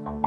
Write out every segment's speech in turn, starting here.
Welcome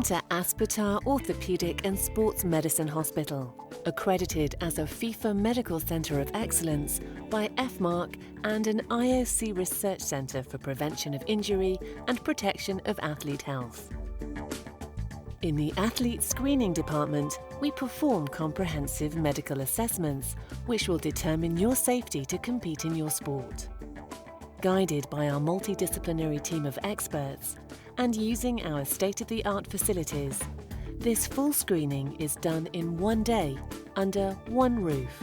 to Aspetar Orthopedic and Sports Medicine Hospital, accredited as a FIFA Medical Centre of Excellence by FMARC and an IOC Research Centre for Prevention of Injury and Protection of Athlete Health. In the Athlete Screening Department, we perform comprehensive medical assessments which will determine your safety to compete in your sport. Guided by our multidisciplinary team of experts and using our state-of-the-art facilities, this full screening is done in one day, under one roof.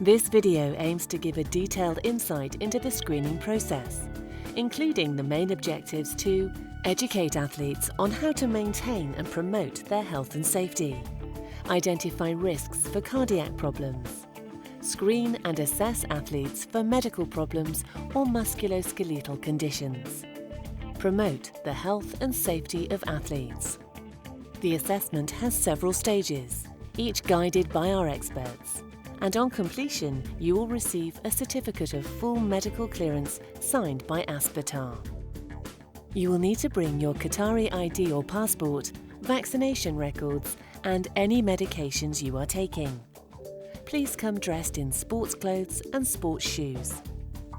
This video aims to give a detailed insight into the screening process, including the main objectives to educate athletes on how to maintain and promote their health and safety, identify risks for cardiac problems, screen and assess athletes for medical problems or musculoskeletal conditions, promote the health and safety of athletes. The assessment has several stages, each guided by our experts, and on completion you will receive a certificate of full medical clearance signed by Aspetar. You will need to bring your Qatari ID or passport, vaccination records and any medications you are taking. Please come dressed in sports clothes and sports shoes.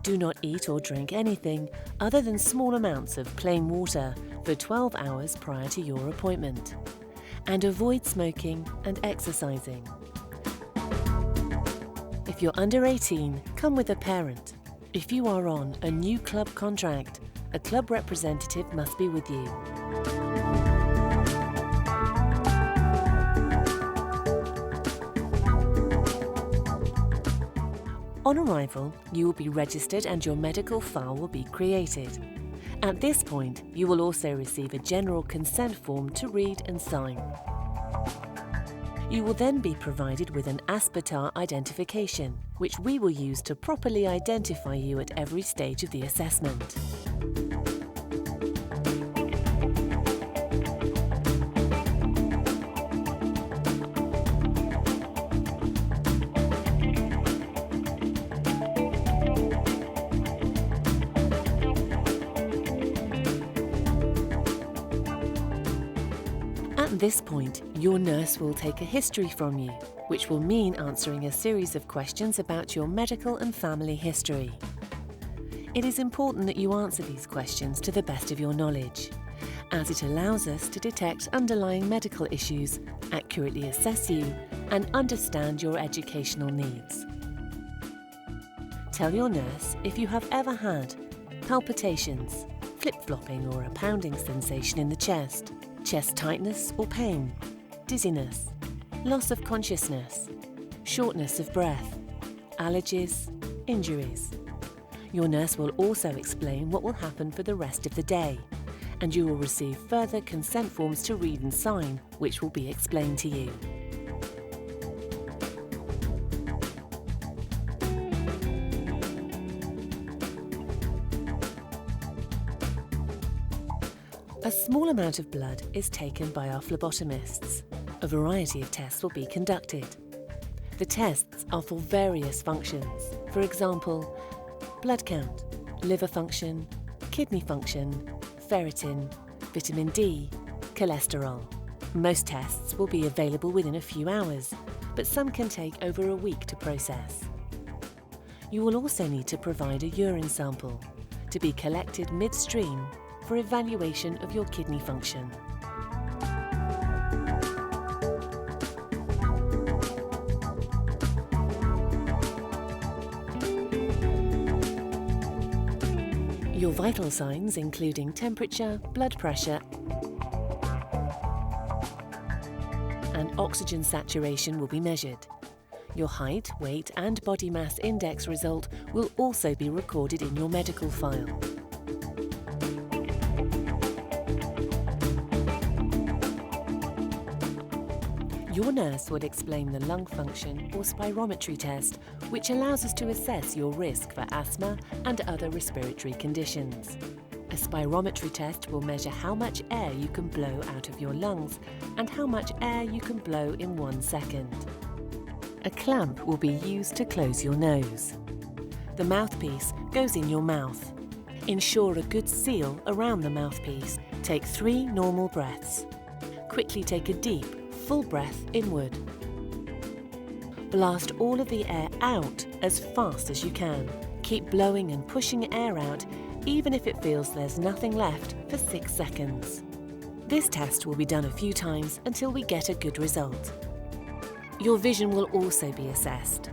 Do not eat or drink anything other than small amounts of plain water for 12 hours prior to your appointment. And avoid smoking and exercising. If you're under 18, come with a parent. If you are on a new club contract, a club representative must be with you. On arrival, you will be registered and your medical file will be created. At this point, you will also receive a general consent form to read and sign. You will then be provided with an Aspetar identification, which we will use to properly identify you at every stage of the assessment. At this point, your nurse will take a history from you, which will mean answering a series of questions about your medical and family history. It is important that you answer these questions to the best of your knowledge, as it allows us to detect underlying medical issues, accurately assess you, and understand your educational needs. Tell your nurse if you have ever had palpitations, flip-flopping or a pounding sensation in the chest tightness or pain, dizziness, loss of consciousness, shortness of breath, allergies, injuries. Your nurse will also explain what will happen for the rest of the day, and you will receive further consent forms to read and sign, which will be explained to you. A small amount of blood is taken by our phlebotomists. A variety of tests will be conducted. The tests are for various functions. For example, blood count, liver function, kidney function, ferritin, vitamin D, cholesterol. Most tests will be available within a few hours, but some can take over a week to process. You will also need to provide a urine sample to be collected midstream for evaluation of your kidney function. Your vital signs, including temperature, blood pressure, and oxygen saturation, will be measured. Your height, weight, and body mass index result will also be recorded in your medical file. Your nurse will explain the lung function or spirometry test, which allows us to assess your risk for asthma and other respiratory conditions. A spirometry test will measure how much air you can blow out of your lungs and how much air you can blow in 1 second. A clamp will be used to close your nose. The mouthpiece goes in your mouth. Ensure a good seal around the mouthpiece. Take 3 normal breaths. Quickly take a deep, full breath inward. Blast all of the air out as fast as you can. Keep blowing and pushing air out even if it feels there's nothing left for 6 seconds. This test will be done a few times until we get a good result. Your vision will also be assessed.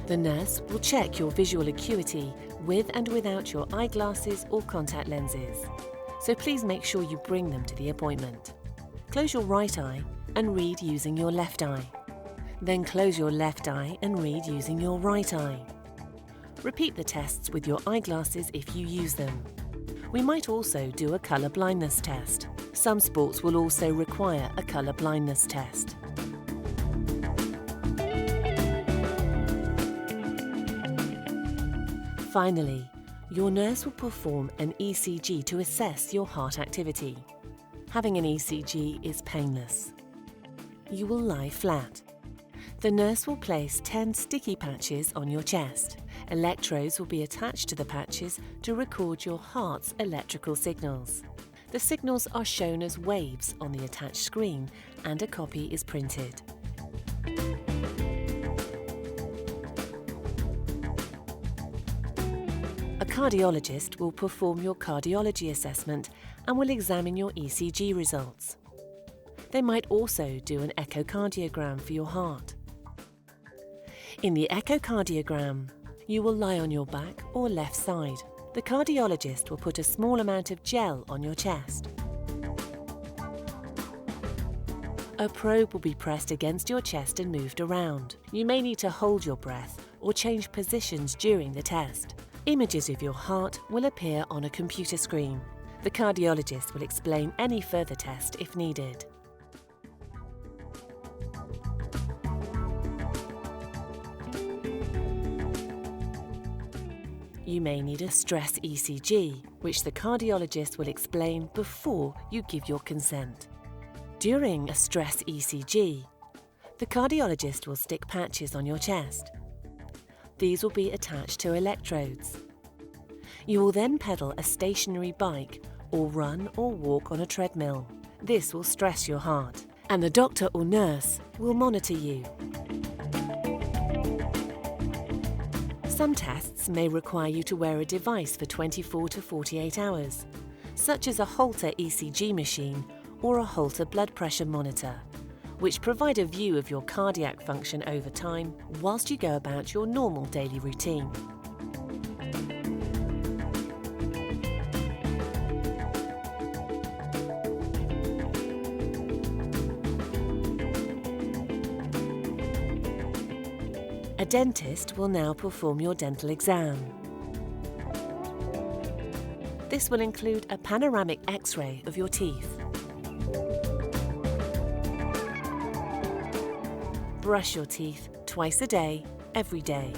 The nurse will check your visual acuity with and without your eyeglasses or contact lenses. So please make sure you bring them to the appointment. Close your right eye and read using your left eye. Then close your left eye and read using your right eye. Repeat the tests with your eyeglasses if you use them. We might also do a colour blindness test. Some sports will also require a colour blindness test. Finally, your nurse will perform an ECG to assess your heart activity. Having an ECG is painless. You will lie flat. The nurse will place 10 sticky patches on your chest. Electrodes will be attached to the patches to record your heart's electrical signals. The signals are shown as waves on the attached screen and a copy is printed. A cardiologist will perform your cardiology assessment and will examine your ECG results. They might also do an echocardiogram for your heart. In the echocardiogram, you will lie on your back or left side. The cardiologist will put a small amount of gel on your chest. A probe will be pressed against your chest and moved around. You may need to hold your breath or change positions during the test. Images of your heart will appear on a computer screen. The cardiologist will explain any further test if needed. You may need a stress ECG, which the cardiologist will explain before you give your consent. During a stress ECG, the cardiologist will stick patches on your chest. These will be attached to electrodes. You will then pedal a stationary bike or run or walk on a treadmill. This will stress your heart, and the doctor or nurse will monitor you. Some tests may require you to wear a device for 24 to 48 hours, such as a Holter ECG machine or a Holter blood pressure monitor, which provide a view of your cardiac function over time whilst you go about your normal daily routine. A dentist will now perform your dental exam. This will include a panoramic X-ray of your teeth. Brush your teeth twice a day, every day.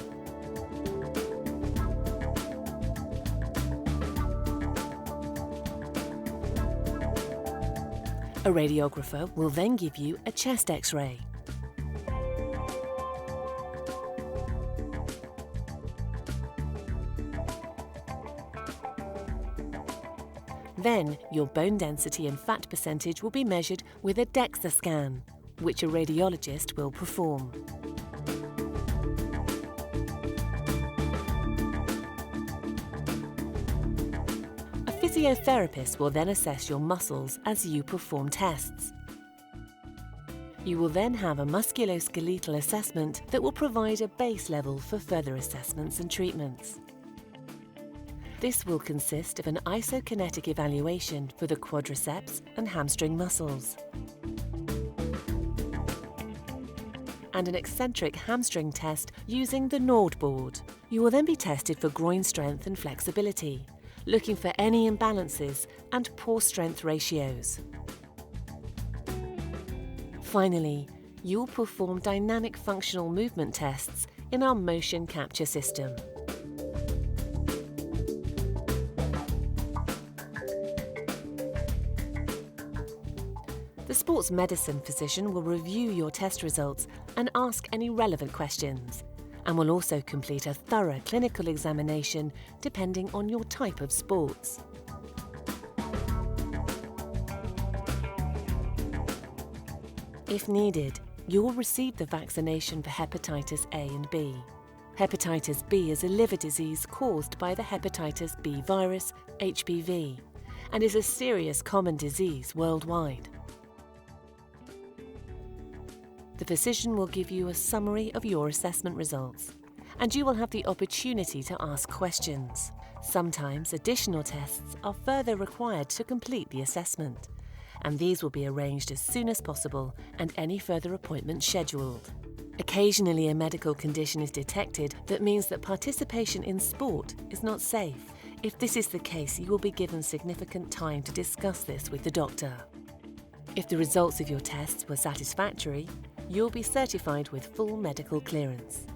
A radiographer will then give you a chest X-ray. Then, your bone density and fat percentage will be measured with a DEXA scan, which a radiologist will perform. A physiotherapist will then assess your muscles as you perform tests. You will then have a musculoskeletal assessment that will provide a base level for further assessments and treatments. This will consist of an isokinetic evaluation for the quadriceps and hamstring muscles, and an eccentric hamstring test using the Nord board. You will then be tested for groin strength and flexibility, looking for any imbalances and poor strength ratios. Finally, you will perform dynamic functional movement tests in our motion capture system. The sports medicine physician will review your test results and ask any relevant questions, and will also complete a thorough clinical examination depending on your type of sports. If needed, you will receive the vaccination for hepatitis A and B. Hepatitis B is a liver disease caused by the hepatitis B virus, HBV, and is a serious common disease worldwide. The physician will give you a summary of your assessment results, and you will have the opportunity to ask questions. Sometimes additional tests are further required to complete the assessment, and these will be arranged as soon as possible and any further appointments scheduled. Occasionally a medical condition is detected that means that participation in sport is not safe. If this is the case, you will be given significant time to discuss this with the doctor. If the results of your tests were satisfactory, you'll be certified with full medical clearance,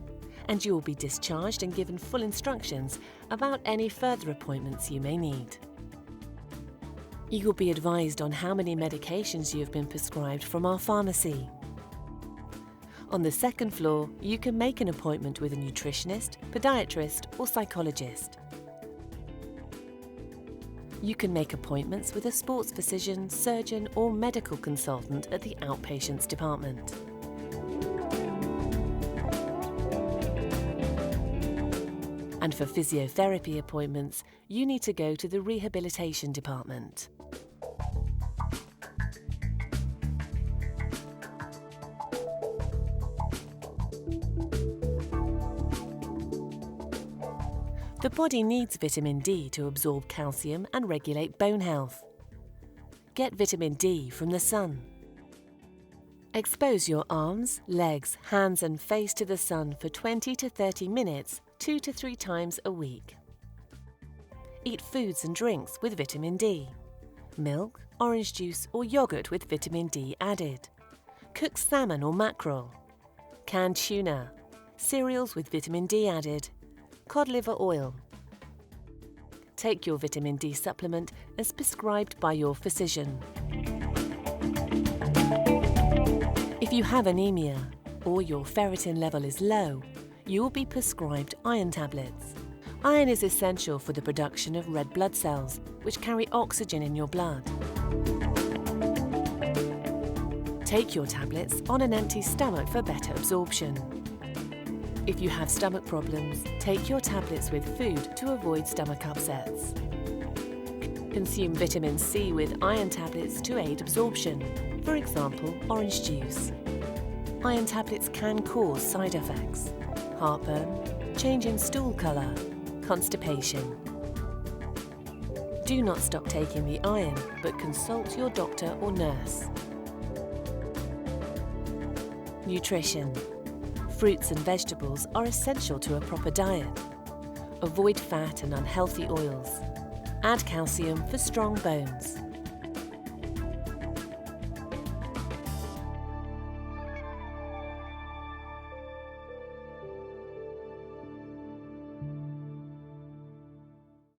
and you will be discharged and given full instructions about any further appointments you may need. You will be advised on how many medications you have been prescribed from our pharmacy. On the second floor, you can make an appointment with a nutritionist, podiatrist, or psychologist. You can make appointments with a sports physician, surgeon, or medical consultant at the outpatients department. And for physiotherapy appointments, you need to go to the rehabilitation department. The body needs vitamin D to absorb calcium and regulate bone health. Get vitamin D from the sun. Expose your arms, legs, hands and face to the sun for 20 to 30 minutes, 2 to 3 times a week. Eat foods and drinks with vitamin D. Milk, orange juice or yogurt with vitamin D added. Cook salmon or mackerel. Canned tuna. Cereals with vitamin D added. Cod liver oil. Take your vitamin D supplement as prescribed by your physician. If you have anemia or your ferritin level is low, you will be prescribed iron tablets. Iron is essential for the production of red blood cells, which carry oxygen in your blood. Take your tablets on an empty stomach for better absorption. If you have stomach problems, take your tablets with food to avoid stomach upsets. Consume vitamin C with iron tablets to aid absorption, for example, orange juice. Iron tablets can cause side effects: heartburn, change in stool colour, constipation. Do not stop taking the iron, but consult your doctor or nurse. Nutrition. Fruits and vegetables are essential to a proper diet. Avoid fat and unhealthy oils. Add calcium for strong bones.